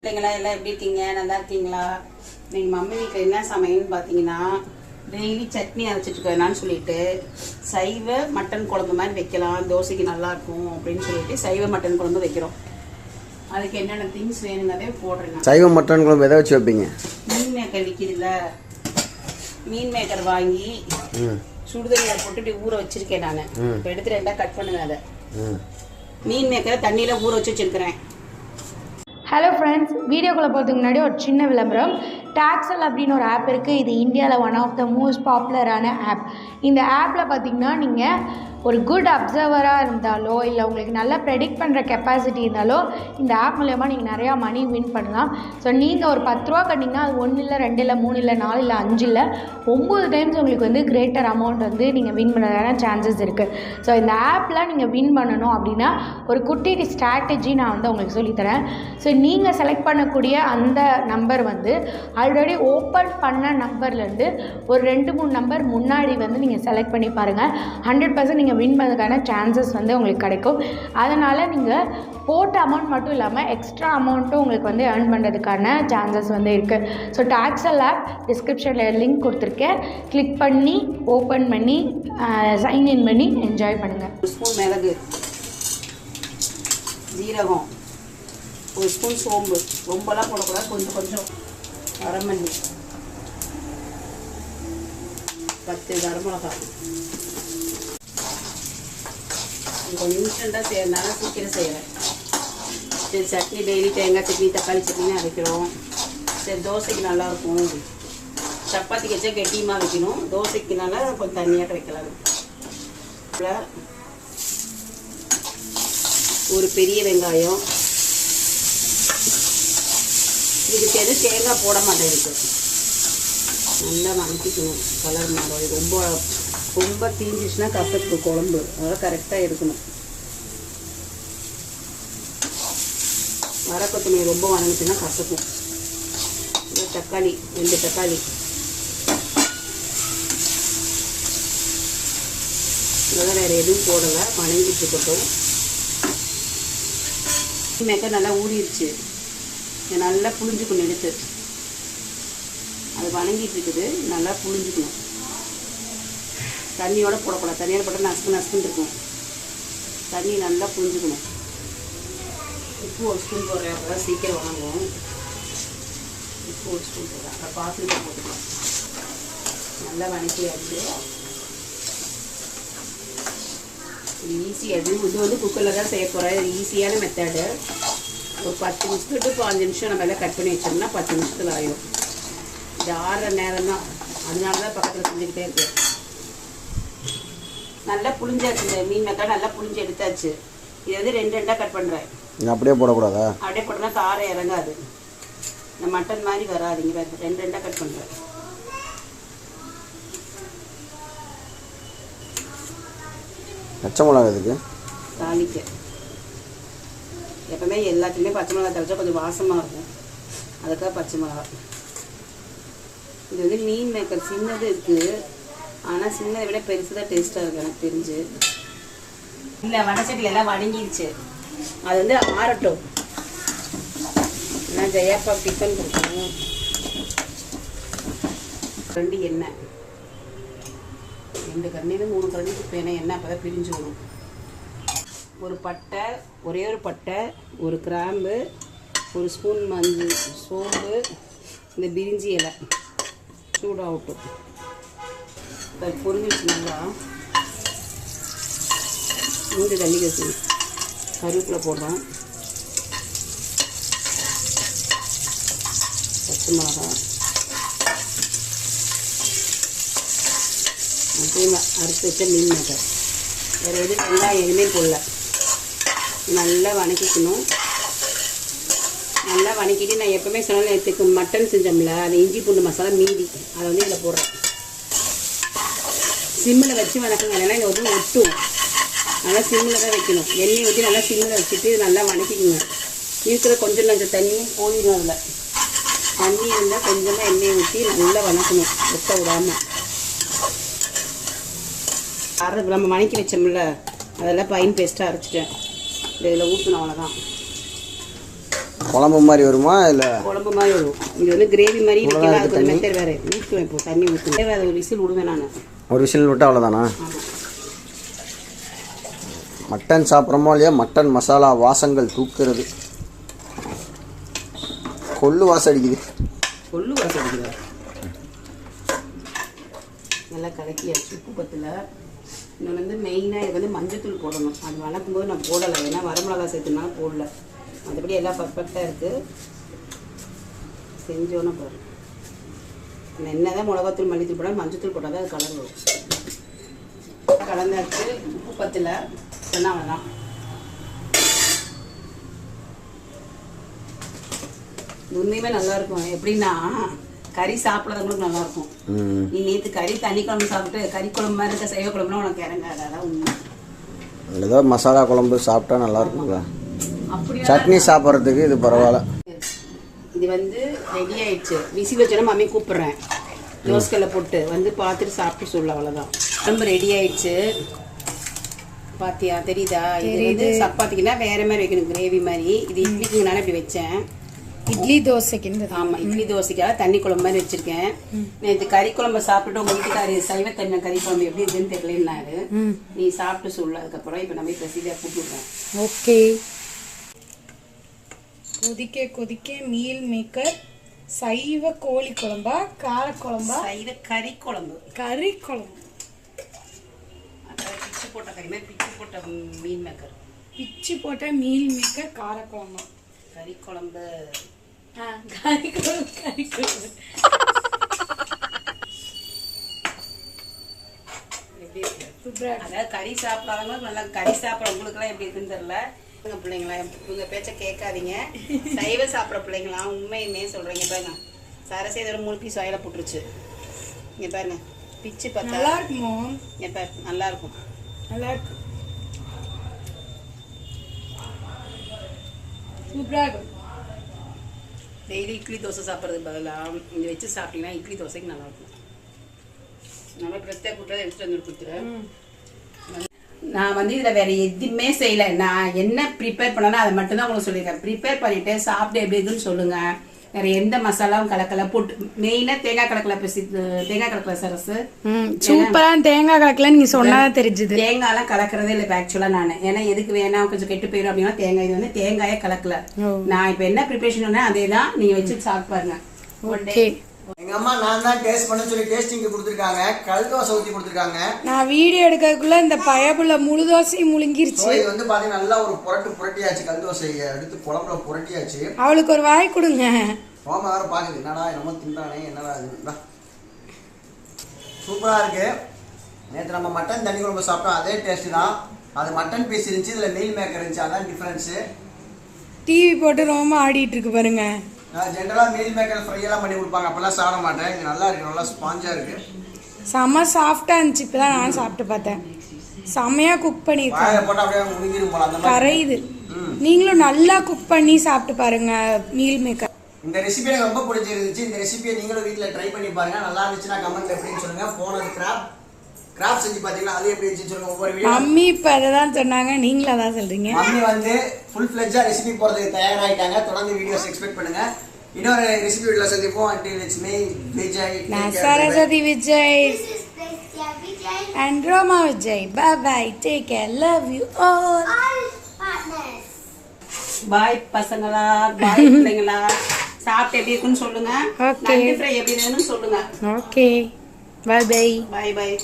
பிள்ளைங்களா எல்லாம் எப்படி இருக்கீங்க? நல்லா இருக்கீங்களா? நீங்கள் மம்மி வீட்டில் என்ன சமையல்னு பார்த்தீங்கன்னா, டெய்லி சட்னி அரைச்சிட்டு இருக்கேன்னு சொல்லிட்டு சைவ மட்டன் குழம்பு மாதிரி வைக்கலாம், தோசைக்கு நல்லாயிருக்கும் அப்படின்னு சொல்லிட்டு சைவ மட்டன் குழம்பு வைக்கிறோம். அதுக்கு என்னென்ன திங்ஸ் வேணுங்கிறதே போடுறேங்க. சைவ மட்டன் குழம்பு எதை வச்சு வைப்பீங்க? மீன் மேக்கர் விற்கிதுல்ல, மீன் மேக்கர் வாங்கி சுடுதண்ணியில் போட்டுட்டு ஊற வச்சிருக்கேன். நான் இப்போ எடுத்து ரெண்டாக கட் பண்ணுங்க. அதை மீன் மேக்கரை தண்ணியில் ஊற வச்சு வச்சுருக்கிறேன். ஹலோ ஃப்ரெண்ட்ஸ், வீடியோக்குள்ளே போகிறதுக்கு முன்னாடி ஒரு சின்ன விளம்பரம். டாக்ஸல் அப்படின்னு ஒரு ஆப் இருக்குது. இது இந்தியாவில் ஒன் ஆஃப் த மோஸ்ட் பாப்புலரான ஆப். இந்த ஆப்பில் பார்த்திங்கன்னா நீங்கள் ஒரு குட் அப்சர்வராக இருந்தாலோ இல்லை உங்களுக்கு நல்லா ப்ரெடிக்ட் பண்ணுற கெப்பாசிட்டி இருந்தாலோ இந்த ஆப் மூலயமா நீங்கள் நிறையா மணி வின் பண்ணலாம். ஸோ நீங்கள் ஒரு 10 ரூபா கட்டிங்கன்னா அது 1 இல்லை 2 இல்லை 3 இல்லை 4 இல்லை 5 இல்லை 9 டைம்ஸ் உங்களுக்கு வந்து கிரேட்டர் அமௌண்ட் வந்து நீங்கள் வின் பண்ணுறதுக்கான சான்சஸ் இருக்குது. ஸோ இந்த ஆப்பில் நீங்கள் வின் பண்ணணும் அப்படின்னா ஒரு குட்டி ஸ்ட்ராட்டஜி நான் வந்து உங்களுக்கு சொல்லித்தரேன். ஸோ நீங்கள் செலக்ட் பண்ணக்கூடிய அந்த நம்பர் வந்து ஆல்ரெடி ஓப்பன் பண்ண நம்பர்லேருந்து ஒரு 2-3 நம்பர் முன்னாடி வந்து நீங்கள் செலக்ட் பண்ணி பாருங்கள். 100% நீங்கள் வின் பண்ணுறதுக்கான சான்சஸ் வந்து உங்களுக்கு கிடைக்கும். அதனால் நீங்கள் போட்ட அமௌண்ட் மட்டும் இல்லாமல் எக்ஸ்ட்ரா அமௌண்ட்டும் உங்களுக்கு வந்து ஏர்ன் பண்ணுறதுக்கான சான்சஸ் வந்து இருக்குது. ஸோ டாக்ஸல் ஆப் டிஸ்கிரிப்ஷனில் லிங்க் கொடுத்துருக்கேன். கிளிக் பண்ணி ஓப்பன் பண்ணி சைன்இன் பண்ணி என்ஜாய் பண்ணுங்கள். 1 ஸ்பூன் மிளகு, ஜீரகம், 1 ஸ்பூன் சோம்பு, ரொம்பலாம் போடக்கூடாது, கொஞ்சம் கொஞ்சம் வரமல்லி, 10 வரமிளகாய். கொஞ்சம் இன்ஸ்டண்ட்டாக செய்யறதுனால சீக்கிரம் செய்கிறேன். சரி, சட்னி டெய்லி தேங்காய் சட்னி தக்காளி சட்னி அரைக்கிறோம். சரி, தோசைக்கு நல்லாயிருக்கும். சப்பாத்திக்கு வச்சா கெட்டியமாக வைக்கணும், தோசைக்குனால கொஞ்சம் தண்ணியாக வைக்கலாம். ஒரு பெரிய வெங்காயம், இதுக்கு எதுவும் தேங்காய் போட மாட்டேன். இதுக்கு நல்லா வதக்கிக்கணும். கலர் மாறும். ரொம்ப தீஞ்சிச்சுன்னா கசப்பு குழம்பு, அதெல்லாம் கரெக்டாக இருக்கணும். கொத்தமல்லி ரொம்ப வதங்கிச்சுன்னா கசக்கும். தக்காளி 2 தக்காளி, இதெல்லாம் வேறு எதுவும் போடலை, வணங்கிட்டு இருக்கட்டும். மேக்கர் நல்லா ஊறிடுச்சு, நல்லா புளிஞ்சுக்கணும். எடுத்து அது வணங்கிட்டு இருக்குது, நல்லா புளிஞ்சுக்கணும். தண்ணியோட போடக்கூடாது, தண்ணியோட போட்டால் நசுக்குன்னு இருக்கும். தண்ணி நல்லா புளிஞ்சுக்கணும். உப்பு 1 ஸ்பூன் போடுறேன், அப்போ தான் சீக்கிரம் வணங்கும். உப்பு 1 ஸ்பூன் போடுறேன், அப்புறம் பாத்திரத்தை போட்டுக்கலாம். நல்லா வணக்கியாச்சு. இது ஈஸியாக, இது வந்து குக்கரில் தான் செய்ய போகிறேன். இது ஈஸியான மெத்தடு. ஒரு 10 நிமிஷம் டு 5 நிமிஷம் நம்ம எல்லாம் கட் பண்ணி வச்சோம்னா 10 நிமிஷத்தில் ஆயிடும். இது ஆறுற நேரம் தான், அதனால தான் பக்கத்தில் செஞ்சுக்கிட்டே இருக்கு. நல்லா புளிஞ்சாச்சு. இந்த மீன் மேக்கர் நல்லா புளிஞ்சு எடுத்தாச்சு. இது வந்து 2 கட் பண்ணுறேன். அப்படியே போடக்கூடாதா? அப்படியே போட்டோம்னா காரம் இறங்காது, இந்த மட்டன் மாதிரி வராதுங்க. 2 கட் பண்ணுறேன். பச்சை மிளகா இதுக்கு தாளிக்க எப்பவுமே எல்லாத்துலேயுமே பச்சை மிளகா தளிச்சா கொஞ்சம் வாசமாக இருக்கும், அதுக்காக பச்சை மிளகா. இது வந்து மீன் மேக்கர் சின்னது இருக்குது, ஆனால் சின்னதை விட பெருசு தான் டேஸ்ட்டாக இருக்குது எனக்கு தெரிஞ்சு. இல்லை, வடச்சட்டியில் எல்லாம் வதங்கிடுச்சு. அது வந்து ஆறட்டும். நான் ஜெயாப்பா டிஃபன் கொடுக்கணும். 2 எண்ணெய், 2 கரண்டியில் 3 கரண்டி குப்பையான எண்ணெய், அப்போ தான் பிரிஞ்சு வரும். ஒரு பட்டை, ஒரே ஒரு பட்டை, ஒரு கிராம்பு, 1 ஸ்பூன் மஞ்சள், சோம்பு, இந்த பிரிஞ்சி இலை சூடாகட்டும். அது பொரிஞ்சிச்சு நல்லா. மூடி தண்ணி கசி கருவேப்பிலை போடுறோம். பச்சை மிளகாய், அரைச்சி வச்ச மீன் மேக்கர். வேறு எதுவும் வெங்காயம் எதுவுமே போடல. நல்லா வதக்கிக்கணும். நல்லா வதக்கிட்டு நான் எப்போவுமே சொன்னாலும் எடுத்துக்கு மட்டன் செஞ்சோம்ல, அது இஞ்சி பூண்டு மசாலா மீதி, அதை வந்து இதில் போடுறேன். சிம்மில் வச்சு வதக்குங்க, இல்லைன்னா இங்கே வந்து ஒட்டும். நல்லா சிம்மில் தான் வைக்கணும். எண்ணெய் ஊற்றி நல்லா சிம்மில் வச்சுட்டு நல்லா வதக்கிக்குங்க. இருக்கிற கொஞ்சம் தண்ணி போயிடும். அதில் தண்ணி இருந்தால் கொஞ்சமாக எண்ணெய் ஊற்றி நல்லா வதக்கணும், ஒட்ட விடாமல். 1/2 கிராம் வதக்கி வச்சோம்ல, அதெல்லாம் பைன் பேஸ்ட்டாக அரைச்சிட்டேன். இதில் ஊற்றணும், அவ்வளோதான். குழம்பு மாதிரி வருமா இல்லை? குழம்பு மாதிரி வரும். இது வந்து கிரேவி மாதிரி வைக்கலாம். அதுக்கு ஒரு மெத்தட் வேறு. ஊற்றுவேன், இப்போ தண்ணி ஊற்றுவேன். அதை ஒரு விசில் விடுவேன் நான். ஒரு விசில் விட்டால் அவ்வளோதானா? ஆமாம். மட்டன் சாப்பிட்றோமோ இல்லையா, மட்டன் மசாலா வாசங்கள் தூக்குறது. கொள்ளு வாசம் அடிக்குது. கொள்ளு வாசம் அடிக்குது. நல்லா கலக்கியாச்சு. உப்பு பத்தில். இன்னொன்று வந்து மெயினாக இது வந்து மஞ்சத்தூள் போடணும். அது வளர்க்கும் போது நான் போடலை, ஏன்னா வரமிளகா சேர்த்துனாலும் போடல. மற்றபடி எல்லாம் பர்ஃபெக்டாக இருக்குது. செஞ்சோன்னு பாரு. என்ன தான் மிளகாத்தூள் மல்லித்தூள் போட்டால் மஞ்சத்தூள் போட்டால் தான் அது கலர் வரும். கலந்தாச்சு. உப்பு பத்தில் சொன்னால் அவ்வளோதான். உண்மையுமே நல்லாயிருக்கும். எப்படின்னா கறி சாப்பிட்றவங்களுக்கு நல்லாயிருக்கும். நீ நேற்று கறி தண்ணி குழம்பு சாப்பிட்டு கறி குழம்பு மாதிரி இருக்க சைவ குழம்புனா உனக்கு இறங்காது. அதான் உண்மை. ஏதோ மசாலா குழம்பு சாப்பிட்டா நல்லா இருக்குங்களா? அப்படி சட்னி சாப்பிட்றதுக்கு இது பரவாயில்ல. இது வந்து ரெடி ஆயிடுச்சு. விசில் வச்சோன்னா மம்மி கூப்பிட்றேன். தோசைக்கல்ல போட்டு வந்து பார்த்துட்டு சாப்பிட்டு சொல்ல. அவ்வளோதான். குழம்பு ரெடி ஆயிடுச்சு. பாத்தியா, தெரியுதா? இது வந்து சப்பாத்திக்குன்னா வேற மாதிரி வைக்கணும், கிரேவி மாதிரி. இது இட்லிக்குனால இப்படி வச்சேன். இட்லி தோசைக்கு. ஆமாம், இட்லி தோசைக்காக தண்ணி குழம்பு மாதிரி வச்சிருக்கேன். நேற்று கறி குழம்பு சாப்பிட்டுட்டு உங்க வீட்டுக்காரு சைவ தண்ணி கறி குழம்பு எப்படி இருக்குன்னு தெரியலன்னாரு. நீ சாப்பிட்டு சொல்லு. அதுக்கப்புறம் இப்போ நம்ம பிரசிதியாக கூப்பிட்டுருக்கேன். ஓகே. கொதிக்க கொதிக்க மீல் மேக்கர் சைவ கோழி குழம்பா காரக்குழம்பா? சைவ கறி குழம்பு. கறி குழம்பு. பிச்சு போட்ட கறி மாதிரி பிச்சு போட்ட மீல் மேக்கர். பிச்சு போட்ட மீல் மேக்கர் காரக்குழம்பா? கறி குழம்பு. கறி குழம்பு. கறி குழம்பு எப்படி இருக்கு? சூப்பரா. அதாவது கறி சாப்பிடாதவங்க நல்லா, கறி சாப்பிட்றவங்களுக்குலாம் எப்படி இருக்குன்னு தெரியல. பிள்ளைங்களா இவங்க பேச்ச கேட்காதீங்க. சைவ சாப்பிட்ற பிள்ளைங்களாம் உண்மையுமே சொல்றீங்க. பாருங்க, சரசேதோட 3 பீஸ் வாயில போட்டுருச்சு. இங்க பாருங்க, பிச்சு பார்த்தா நல்லா இருக்குமோ? இங்க பாரு, நல்லா இருக்கும். நல்லா இருக்கு. சூப்பரா இருக்கும். டெய்லி இட்லி தோசை சாப்பிட்றதுக்கு பதிலாக இங்கே வச்சு சாப்பிட்டீங்கன்னா இட்லி தோசைக்கு நல்லா இருக்கும். நல்லா பிரத்யேக கூட்டாக எடுத்துட்டு வந்து கொடுத்துறேன். நான் வந்து இதில் வேற எதுவுமே செய்யலை. நான் என்ன ப்ரிப்பேர் பண்ணேன்னா அதை மட்டும்தான் உங்களுக்கு சொல்லியிருக்கேன். ப்ரிப்பேர் பண்ணிட்டு சாப்பிட்டு எப்படி இருக்குன்னு சொல்லுங்க. வேற எந்த மசாலாவும் கலக்கல. போட்டு மெயினாக தேங்காய் கலக்கல. தேங்காய் கலக்கல சரசு. சூப்பரா தேங்காய் கலக்கல. நீங்க சொன்னதான் தெரிஞ்சுது. தேங்காய்லாம் கலக்கிறதே இல்லை ஆக்சுவலா. நான் ஏன்னா எதுக்கு வேணாம் கொஞ்சம் கெட்டு போயிடும் அப்படின்னா தேங்காய். இது வந்து தேங்காயே கலக்கல. நான் இப்போ என்ன ப்ரிப்பரேஷன் பண்ணேன் அதே தான் நீங்க வச்சு சாப்பிட்டு பாருங்க. ஓகே. எங்க அம்மா நான் தான் டேஸ்ட் பண்ண சொல்லி டேஸ்டிங் கொடுத்துருக்காங்க. கல் தோசை ஊற்றி கொடுத்துருக்காங்க. நான் வீடியோ எடுக்கிறதுக்குள்ள இந்த பயபுள்ள முழு தோசையும் முழுங்கிருச்சு. இது வந்து பாத்தீங்கன்னா நல்லா ஒரு புரட்டியாச்சு. கல் தோசையை எடுத்து குழம்புல புரட்டியாச்சு. அவளுக்கு ஒரு வாய் கொடுங்க. சோமா வேற பாக்குது. என்னடா என்னமோ தின்றானே, என்னடா இது. சூப்பரா இருக்கு. நேற்று நம்ம மட்டன் தண்ணி குழம்பு சாப்பிட்டோம், அதே டேஸ்ட் தான். அது மட்டன் பீஸ் இருந்துச்சு, இதுல மீல் மேக்கர் இருந்துச்சு. அதான் டிஃபரன்ஸ். டிவி போட்டு ரொம்ப ஆடிட்டு இருக்கு பாருங்க. நான் ஜென்ரலா மீல் மேக்கர் ஃப்ரை எல்லாம் பண்ணி கொடுப்பாங்க, அப்பெல்லாம் சாப்பிட மாட்டேன். இது நல்லா இருக்கு, நல்லா ஸ்பாஞ்சா இருக்கு. செம்ம சாஃப்டா இருந்துச்சு. இப்பதான் நான் சாப்பிட்டு பார்த்தேன். செம்மையா குக் பண்ணிருக்காங்க. போட்டா அப்படியே முழுங்கிரும் போல அந்த மாதிரி கரையுது. நீங்களும் நல்லா குக் பண்ணி சாப்பிட்டு பாருங்க மீல் மேக்கர். இந்த ரெசிபி எனக்கு ரொம்ப பிடிச்சிருந்துச்சு. இந்த ரெசிபியை நீங்களும் வீட்டில் ட்ரை பண்ணி பாருங்க. நல்லா இருந்துச்சுன்னா கமெண்ட்ல எப்படின்னு சொல்லுங்க. போனது கிராப் செஞ்சு பாத்தீங்கன்னா அது எப்படி இருந்துச்சு சொல்லுங்க. ஒவ்வொரு வீடியோ மம்மி இப்ப அததான் சொன்னாங்க, நீங்களும் அதான் சொல்றீங்க. மம்மி வந்து ஃபுல் ஃபிளெட்ஜா ரெசிபி போறதுக்கு தயாராயிட்டாங்க. தொடர்ந்து வீடியோஸ் எக்ஸ்பெக்ட் பண்ணுங்க. இன்னொரு ரெசிபி வீடியோல சந்திப்போம். until it's me விஜய், நான் Saraswati Vijay and Roma Vijay. Bye bye, take care, love you all. பாய் பசங்களா, பாய் பிள்ளைங்களா. சாப்பிட்டு எப்படி இருக்குன்னு சொல்லுங்க. நண்டு ஃப்ரை எப்படி இருக்குன்னு சொல்லுங்க. Okay, bye bye. Bye bye.